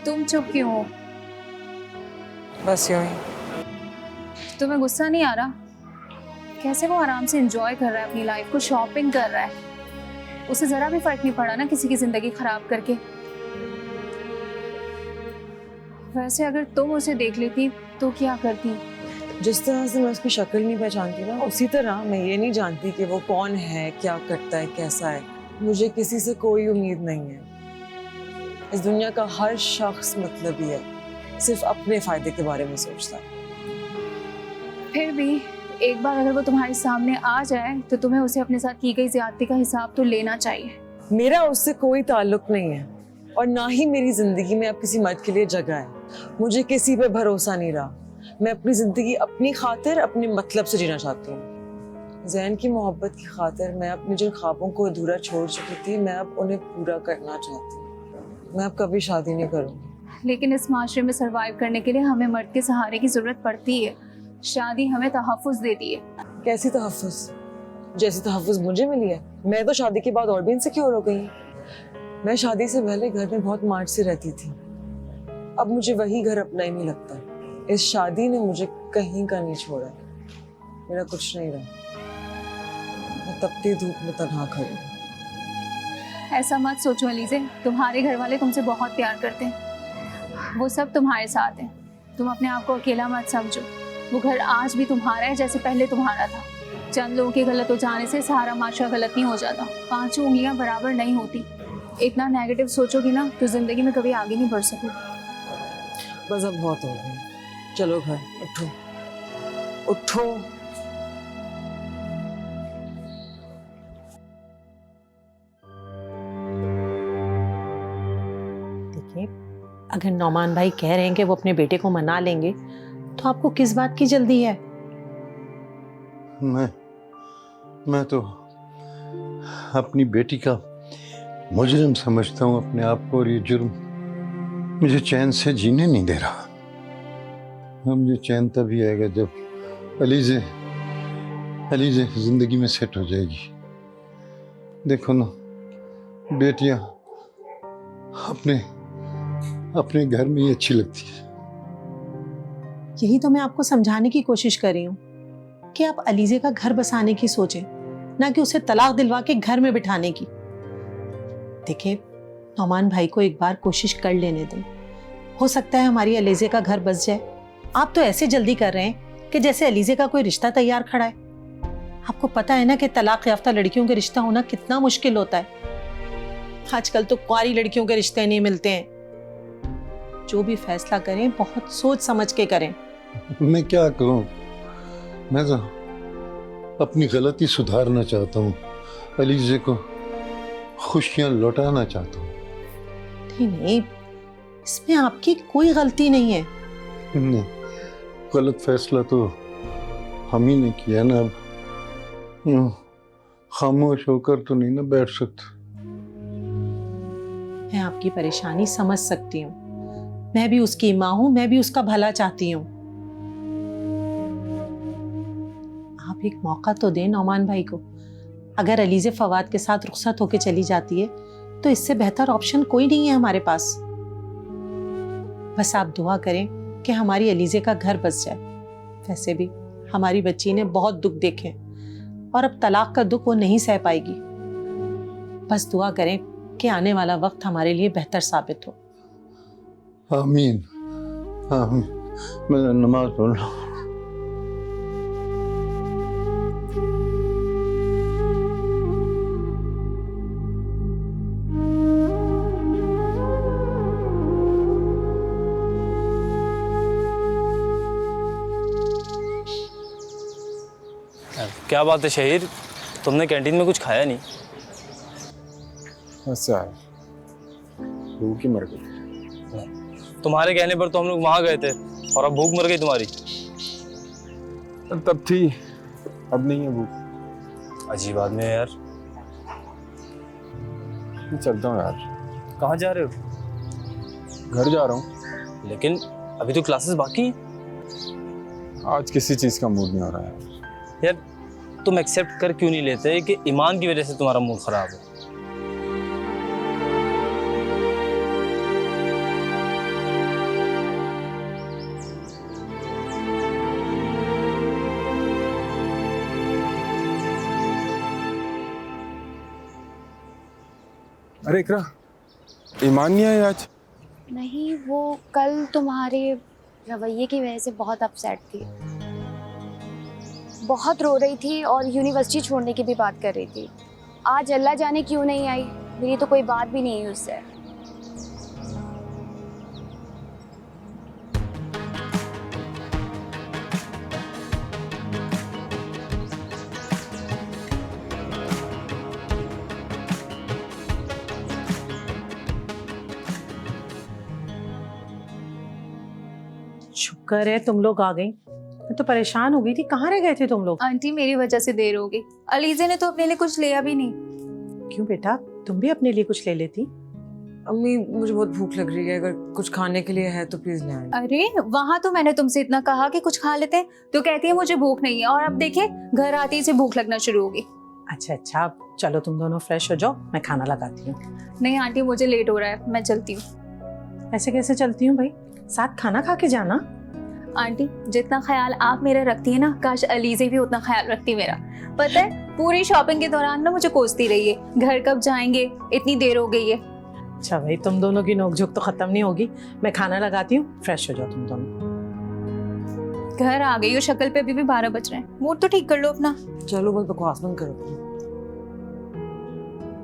तुम चुप क्यों हो? बस यूं ही। तुम्हें गुस्सा नहीं आ रहा? कैसे वो आराम से एंजॉय कर रहा है अपनी लाइफ को, शॉपिंग कर रहा है, उसे जरा भी फर्क नहीं पड़ा ना किसी की जिंदगी खराब करके। वैसे अगर तुम उसे देख लेती तो क्या करती? जिस तरह से मैं उसकी शक्ल नहीं पहचानती ना, उसी तरह मैं ये नहीं जानती कि वो कौन है, क्या करता है, कैसा है। मुझे किसी से कोई उम्मीद नहीं है। इस दुनिया का हर शख्स मतलबी है, सिर्फ अपने फायदे के बारे में सोचता है। फिर भी एक बार अगर वो तुम्हारे सामने आ जाए तो तुम्हें उसे अपने साथ की गई ज्यादती का हिसाब तो लेना चाहिए। मेरा उससे कोई ताल्लुक नहीं है और ना ही मेरी जिंदगी में अब किसी मर्द के लिए जगह है। मुझे किसी पे भरोसा नहीं रहा। मैं अपनी जिंदगी अपनी खातिर, अपने मतलब से जीना चाहती हूँ। ज़ैन की मोहब्बत की खातिर मैं अपने जिन ख्वाबों को अधूरा छोड़ चुकी थी, मैं अब उन्हें पूरा करना चाहती हूँ। मैं अब कभी शादी नहीं करूँगी। लेकिन इस माशरे में सरवाइव करने के लिए हमें मर्द के सहारे की जरूरत पड़ती है। शादी हमें तहफ़्फ़ुज़ देती है। कैसी तहफ़्फ़ुज़? जैसी तहफ़्फ़ुज़ मुझे मिली है। मैं तो शादी के बाद और भी इनसिक्योर हो गई। मैं शादी से पहले घर में बहुत मार्च से रहती थी। अब मुझे वही घर अपना ही नहीं लगता। इस शादी ने मुझे कहीं का नहीं छोड़ा। मेरा कुछ नहीं रहा। मैं तपती धूप में तन्हा खड़ी हूँ। ऐसा मत सोचो अलीज़े, तुम्हारे घर वाले तुमसे बहुत प्यार करते हैं। वो सब तुम्हारे साथ हैं। तुम अपने आप को अकेला मत समझो। वो घर आज भी तुम्हारा है जैसे पहले तुम्हारा था। चंद लोगों के गलत हो जाने से सारा माशरा गलत नहीं हो जाता। पांचों उंगलियां बराबर नहीं होती। इतना नेगेटिव सोचोगी ना तो जिंदगी में कभी आगे नहीं बढ़ सकोगी। बस अब बहुत हो गया। चलो घर, उठो उठो। देखिए, अगर नौमान भाई कह रहे हैं कि वो अपने बेटे को मना लेंगे तो आपको किस बात की जल्दी है? मैं तो अपनी बेटी का मुजरिम समझता हूँ अपने आप को, और ये जुर्म मुझे चैन से जीने नहीं दे रहा। मुझे चैन तभी आएगा जब अलीज़े जिंदगी में सेट हो जाएगी। देखो ना, बेटियां अपने घर में ही अच्छी लगती है। यही तो मैं आपको समझाने की कोशिश कर रही हूँ कि आप अलीज़े का घर बसाने की सोचें, ना कि उसे तलाक दिलवा के घर में बिठाने की। देखिए, नौमान भाई को एक बार कोशिश कर लेने दें। हो सकता है हमारी अलीज़े का घर बस जाए। आप तो ऐसे जल्दी कर रहे हैं कि जैसे अलीज़े का कोई रिश्ता तैयार खड़ा है। आपको पता है ना कि तलाक याफ्ता लड़कियों के रिश्ता होना कितना मुश्किल होता है। आजकल तो कुंवारी लड़कियों के रिश्ते नहीं मिलते हैं। जो भी फैसला करें बहुत सोच समझ के करें। मैं क्या करूं? मैं तो अपनी गलती सुधारना चाहता हूँ, अलीज़े को खुशियां लौटाना चाहता हूँ। नहीं, इसमें आपकी कोई गलती नहीं है। नहीं, गलत फैसला तो हम ही ने किया ना। अब यूं खामोश होकर तो नहीं ना बैठ सकता। मैं आपकी परेशानी समझ सकती हूँ। मैं भी उसकी माँ हूँ, मैं भी उसका भला चाहती हूँ। आप एक मौका तो दें नौमान भाई को। अगर अलीज़े फवाद के साथ रुखसत होके चली जाती है तो इससे बेहतर ऑप्शन कोई नहीं है हमारे पास। बस आप दुआ करें कि हमारी अलीज़े का घर बस जाए। वैसे भी हमारी बच्ची ने बहुत दुख देखे और अब तलाक का दुख वो नहीं सह पाएगी। बस दुआ करें कि आने वाला वक्त हमारे लिए बेहतर साबित हो। आमीन आमीन। मैं नमाज पढ़ रहा हूँ। क्या बात है शहीर, तुमने कैंटीन में कुछ खाया नहीं? अच्छा है, भूख ही मर गई। तुम्हारे कहने पर तो हम लोग वहां गए थे और अब भूख मर गई तुम्हारी। तब थी, अब नहीं है भूख। अजीब आदमी है यार। मैं चलता हूँ यार। कहाँ जा रहे हो? घर जा रहा हूँ। लेकिन अभी तो क्लासेस बाकी हैं। आज किसी चीज का मूड नहीं हो रहा है यार तुम एक्सेप्ट कर क्यों नहीं लेते कि ईमान की वजह से तुम्हारा मूड खराब है? अरे इकरा, ईमान नहीं आया आज? नहीं, वो कल तुम्हारे रवैये की वजह से बहुत अपसेट थी, बहुत रो रही थी और यूनिवर्सिटी छोड़ने की भी बात कर रही थी। आज अल्लाह जाने क्यों नहीं आई, मेरी तो कोई बात भी नहीं हुई उससे। शुक्र है तुम लोग आ गई, मैं तो परेशान हो गई थी। कहाँ रह गए थे तुम लोग? आंटी मेरी वजह से देर हो गई। अलीजे ने तो अपने लिए कुछ लिया भी नहीं। क्यों बेटा, तुम भी अपने लिए कुछ ले लेती। अम्मी मुझे बहुत भूख लग रही है, अगर कुछ खाने के लिए है तो प्लीज ले आए। अरे वहां तो मैंने तुमसे इतना कहा कि कुछ खा लेते हैं, तो कहती है मुझे भूख नहीं है, और अब देखिए घर आते ही से भूख लगना शुरू होगी। अच्छा अच्छा, अब चलो तुम दोनों फ्रेश हो जाओ, मैं खाना लगाती हूँ। नहीं आंटी मुझे लेट हो रहा है, मैं चलती हूँ। ऐसे कैसे चलती हूँ भाई, साथ खाना खा के जाना। आंटी जितना ख्याल आप मेरा रखती है ना, काश अलीजे भी उतना ख्याल रखती मेरा। पता है पूरी शॉपिंग के दौरान ना मुझे कोसती रही है, घर कब जाएंगे, इतनी देर हो गई है। अच्छा भाई, तुम दोनों की नोकझोंक तो खत्म नहीं होगी। मैं खाना लगाती हूँ, फ्रेश हो जाओ तुम दोनों। घर आ गई हो, शक्ल पे अभी भी 12 बज रहे हैं। मूड तो ठीक कर लो अपना। चलो बस बकवास बंद करो।